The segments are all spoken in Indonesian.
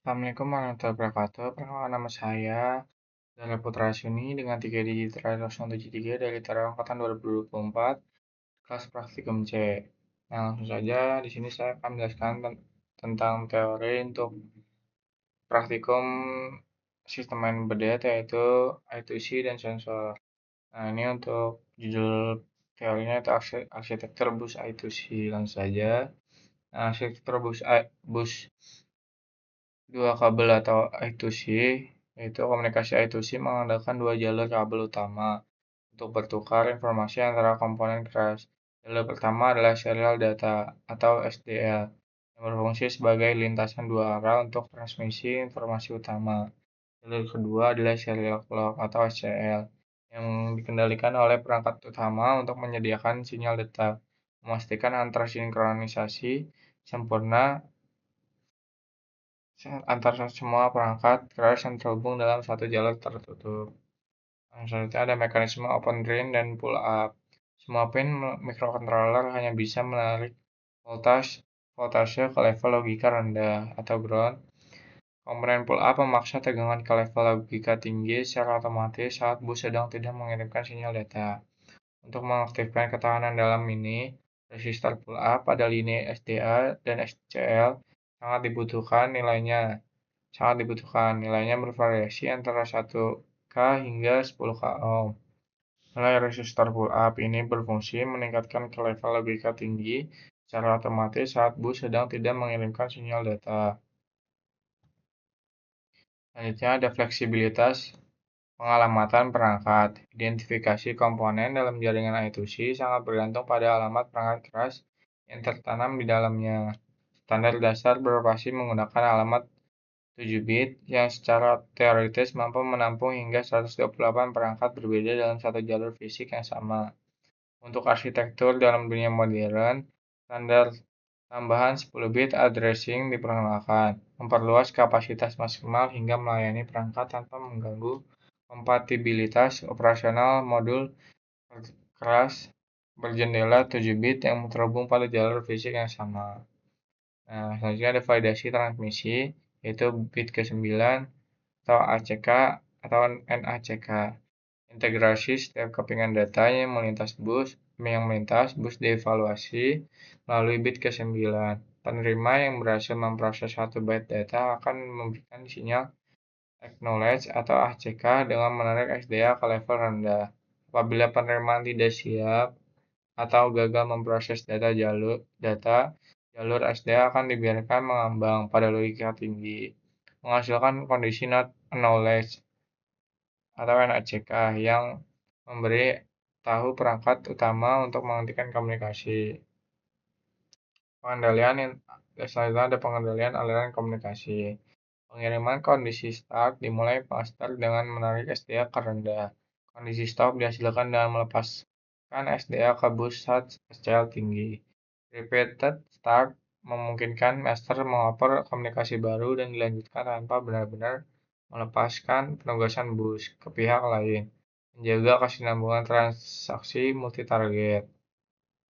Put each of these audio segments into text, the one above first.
Assalamualaikum warahmatullahi wabarakatuh. Perkenalkan nama saya Dara Putra Suni dengan 3 digit terakhir 073 dari Tarang Angkatan 2024, kelas praktikum C. Nah, langsung saja di sini saya akan menjelaskan tentang teori untuk praktikum sistem main embedded yaitu I2C dan sensor. Nah, ini untuk judul teorinya itu arsitektur bus I2C. Langsung saja. Nah, arsitektur bus dua kabel atau I2C, yaitu komunikasi I2C mengandalkan dua jalur kabel utama untuk bertukar informasi antara komponen keras. Jalur pertama adalah serial data atau SDL, yang berfungsi sebagai lintasan dua arah untuk transmisi informasi utama. Jalur kedua adalah serial clock atau SCL, yang dikendalikan oleh perangkat utama untuk menyediakan sinyal data, memastikan antar sinkronisasi sempurna antara semua perangkat keras yang terhubung dalam satu jalur tertutup. Selanjutnya ada mekanisme open drain dan pull up. Semua pin microcontroller hanya bisa menarik voltase ke level logika rendah atau ground. Komponen pull up memaksa tegangan ke level logika tinggi secara otomatis saat bus sedang tidak mengirimkan sinyal data. Untuk mengaktifkan ketahanan dalam ini, resistor pull up pada lini SDA dan SCL sangat dibutuhkan. Nilainya bervariasi antara 1K hingga 10K ohm. Nilai resistor pull up ini berfungsi meningkatkan ke level logika tinggi secara otomatis saat bus sedang tidak mengirimkan sinyal data. Selanjutnya ada fleksibilitas pengalamatan perangkat. Identifikasi komponen dalam jaringan I2C sangat bergantung pada alamat perangkat keras yang tertanam di dalamnya. Standar dasar beroperasi menggunakan alamat 7 bit yang secara teoritis mampu menampung hingga 128 perangkat berbeda dalam satu jalur fisik yang sama. Untuk arsitektur dalam dunia modern, standar tambahan 10 bit addressing diperkenalkan, memperluas kapasitas maksimal hingga melayani perangkat tanpa mengganggu kompatibilitas operasional modul keras berjendela 7 bit yang terhubung pada jalur fisik yang sama. Nah, selanjutnya ada validasi transmisi, yaitu bit ke-9 atau ACK atau NACK. Integrasi setiap kepingan data yang melintas bus dievaluasi melalui bit ke-9. Penerima yang berhasil memproses 1 byte data akan memberikan sinyal acknowledge atau ACK dengan menarik SDA ke level rendah. Apabila penerimaan tidak siap atau gagal memproses jalur SDA akan dibiarkan mengambang pada logika tinggi, menghasilkan kondisi not acknowledged atau NACK yang memberi tahu perangkat utama untuk menghentikan komunikasi. Selanjutnya ada pengendalian aliran komunikasi. Pengiriman kondisi start dimulai master dengan menarik SDA ke rendah. Kondisi stop dihasilkan dengan melepaskan SDA ke bus saat SCL tinggi. Repeated start memungkinkan master mengoper komunikasi baru dan dilanjutkan tanpa benar-benar melepaskan penugasan bus ke pihak lain, menjaga kesinambungan transaksi multi-target.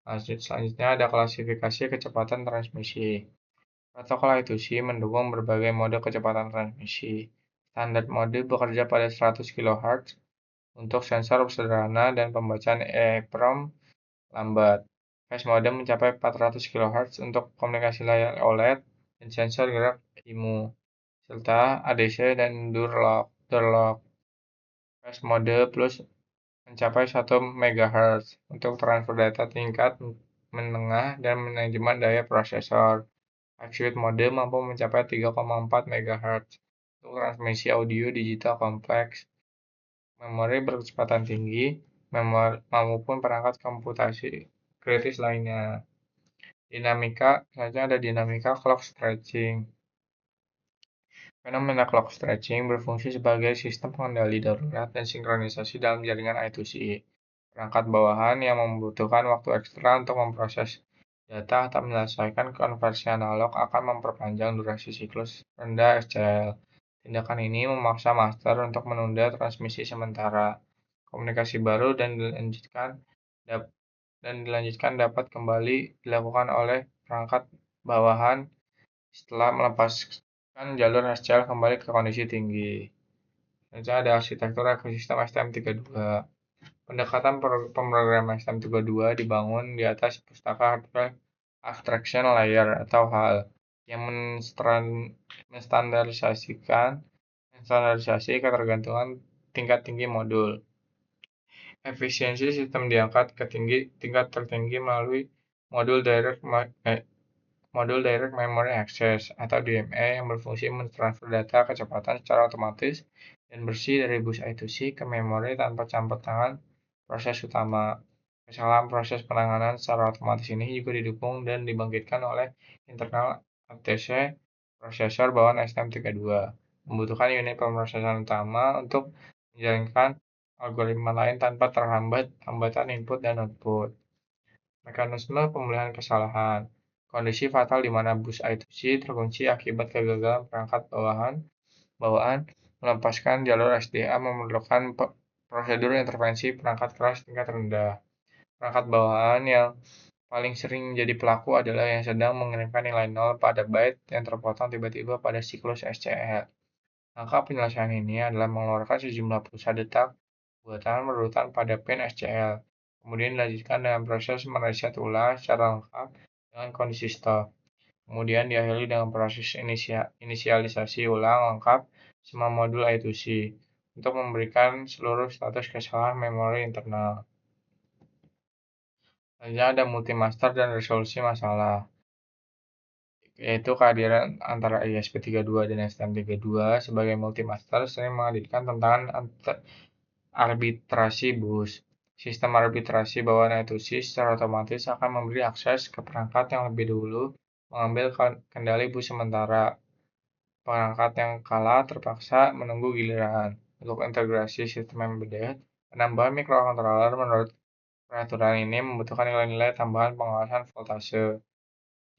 Selanjutnya ada klasifikasi kecepatan transmisi. Protokol I2C mendukung berbagai mode kecepatan transmisi. Standar mode bekerja pada 100 kHz untuk sensor sederhana dan pembacaan EEPROM lambat. Fast mode mencapai 400 kHz untuk komunikasi layar OLED dan sensor gerak IMU, serta ADC dan door lock. Fast mode plus mencapai 1 MHz untuk transfer data tingkat menengah dan manajemen daya prosesor. High mode mampu mencapai 3,4 MHz untuk transmisi audio digital kompleks, memori berkecepatan tinggi, maupun perangkat komputasi kritis lainnya. Selanjutnya ada dinamika clock stretching. Fenomena clock stretching berfungsi sebagai sistem pengendali darurat dan sinkronisasi dalam jaringan I2C. Perangkat bawahan yang membutuhkan waktu ekstra untuk memproses data atau menyelesaikan konversi analog akan memperpanjang durasi siklus rendah SCL. Tindakan ini memaksa master untuk menunda transmisi sementara. Komunikasi baru dan dilanjutkan dapat kembali dilakukan oleh perangkat bawahan setelah jalur SCL kembali ke kondisi tinggi. Selanjutnya ada arsitektur ekosistem STM32. Pendekatan pemrograman STM32 dibangun di atas pustaka hardware abstraction layer atau HAL yang menstandarisasi ketergantungan tingkat tinggi modul. Efisiensi sistem diangkat ke tingkat tertinggi melalui modul Direct Memory Access atau DMA yang berfungsi mentransfer data kecepatan secara otomatis dan bersih dari bus I2C ke memori tanpa campur tangan proses utama. Kesalahan proses penanganan secara otomatis ini juga didukung dan dibangkitkan oleh internal ATC prosesor bawaan STM32. Membutuhkan unit pemrosesan utama untuk menjalankan algoritma lain tanpa terhambat hambatan input dan output. Mekanisme pemulihan kesalahan. Kondisi fatal di mana bus I2C terkunci akibat kegagalan perangkat bawaan melepaskan jalur SDA memerlukan prosedur intervensi perangkat keras tingkat rendah. Perangkat bawahan yang paling sering menjadi pelaku adalah yang sedang mengirimkan nilai 0 pada byte yang terpotong tiba-tiba pada siklus SCL. Langkah penyelesaian ini adalah mengeluarkan sejumlah pulsa detak buatan berurutan pada pin SCL. Kemudian dilanjutkan dengan proses mereset ulang secara lengkap dengan kondisi stop. Kemudian diakhiri dengan proses inisialisasi ulang lengkap semua modul I2C untuk memberikan seluruh status kesalahan memori internal. Selanjutnya ada multi-master dan resolusi masalah, yaitu kehadiran antara ISP32 dan STM32 sebagai multi-master sering menghadirkan tantangan arbitrasi bus. Sistem arbitrasi bawaan I2C secara otomatis akan memberi akses ke perangkat yang lebih dulu mengambil kendali bus sementara. Perangkat yang kalah terpaksa menunggu giliran. Untuk integrasi sistem embedded, penambahan microcontroller menurut peraturan ini membutuhkan nilai-nilai tambahan pengawasan voltase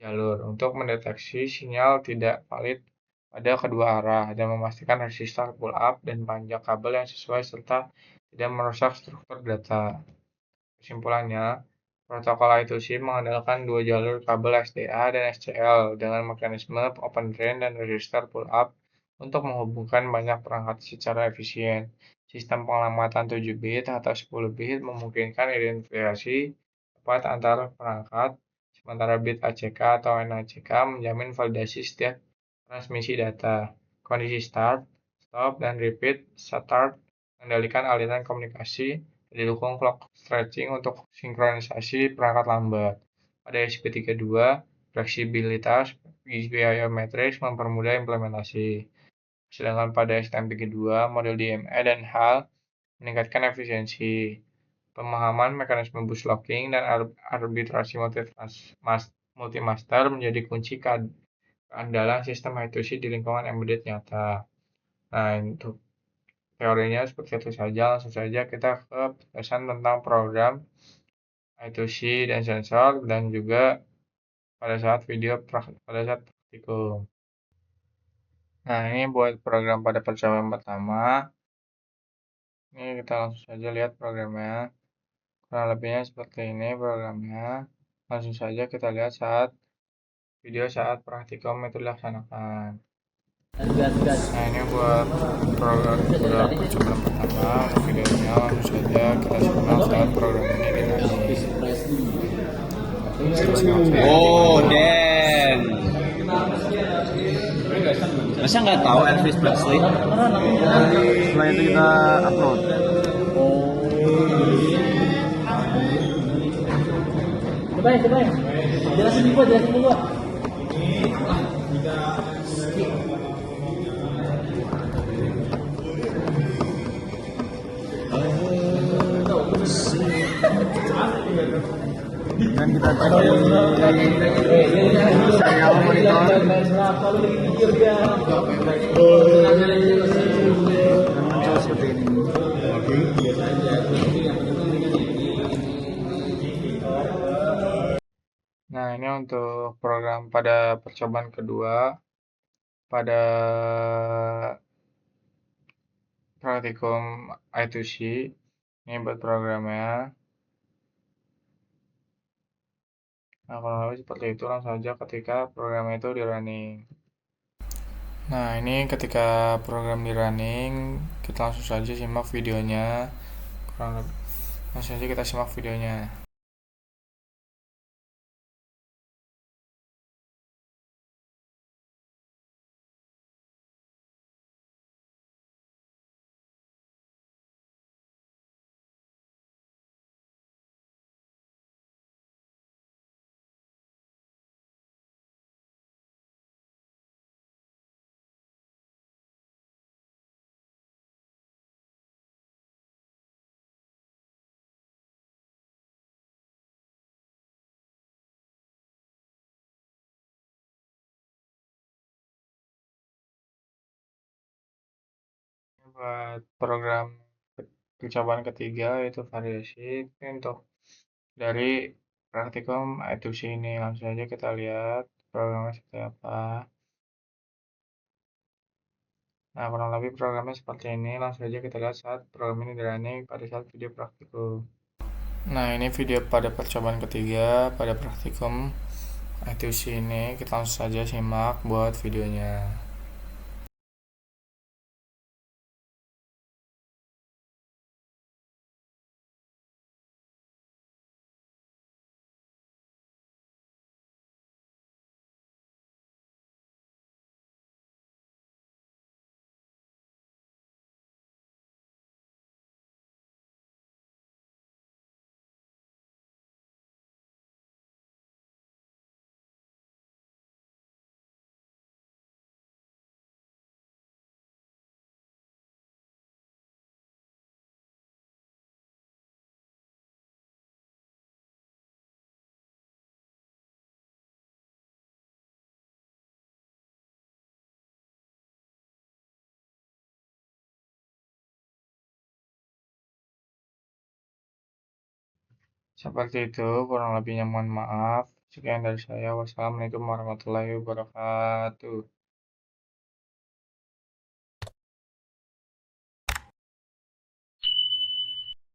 jalur untuk mendeteksi sinyal tidak valid pada kedua arah dan memastikan resistor pull up dan panjang kabel yang sesuai serta tidak merusak struktur data. Kesimpulannya, protokol I2C mengandalkan dua jalur kabel SDA dan SCL dengan mekanisme open drain dan resistor pull up untuk menghubungkan banyak perangkat secara efisien. Sistem pengamatan 7 bit atau 10 bit memungkinkan identifikasi tepat antar perangkat, sementara bit ACK atau NACK menjamin validasi setiap transmisi data. Kondisi start, stop, dan repeat start mengendalikan aliran komunikasi dan didukung clock stretching untuk sinkronisasi perangkat lambat. Pada ESP32, fleksibilitas biometris mempermudah implementasi. Sedangkan pada STM32, model DMA dan HAL meningkatkan efisiensi. Pemahaman mekanisme bus locking dan arbitrasi multi-master menjadi kunci keandalan sistem I2C di lingkungan embedded nyata. Nah, untuk teorinya seperti itu saja. Langsung saja kita ke penjelasan tentang program I2C dan sensor dan juga pada saat praktikum. Nah, ini buat program pada percobaan pertama. Ini kita langsung saja lihat programnya. Kurang lebihnya seperti ini programnya. Langsung saja kita lihat video saat praktikum itu dilaksanakan. Nah, ini buat program percobaan pertama. Untuk videonya langsung saja kita simak saat program ini dirunning. Oh, Dan. Masa nggak tahu Elvis Presley? Setelah itu kita upload. Coba ya. Jelasin dulu. Dan kita cek serial monitor dan muncul seperti ini. Nah, ini untuk program pada percobaan kedua pada praktikum I2C. Ini buat programnya. Nah, kalau lebih seperti itu langsung saja ketika program itu di running. Nah, ini ketika program di running, kita langsung saja simak videonya. Langsung saja kita simak videonya. Buat program percobaan ketiga yaitu variasi, ini untuk dari praktikum EduC ini langsung aja kita lihat programnya seperti apa. Nah, kurang lebih programnya seperti ini. Langsung aja kita lihat saat program ini di running pada saat video praktikum. Nah, ini video pada percobaan ketiga pada praktikum EduC ini. Kita langsung saja simak buat videonya. Seperti itu, kurang lebihnya mohon maaf. Sekian dari saya. Wassalamualaikum warahmatullahi wabarakatuh.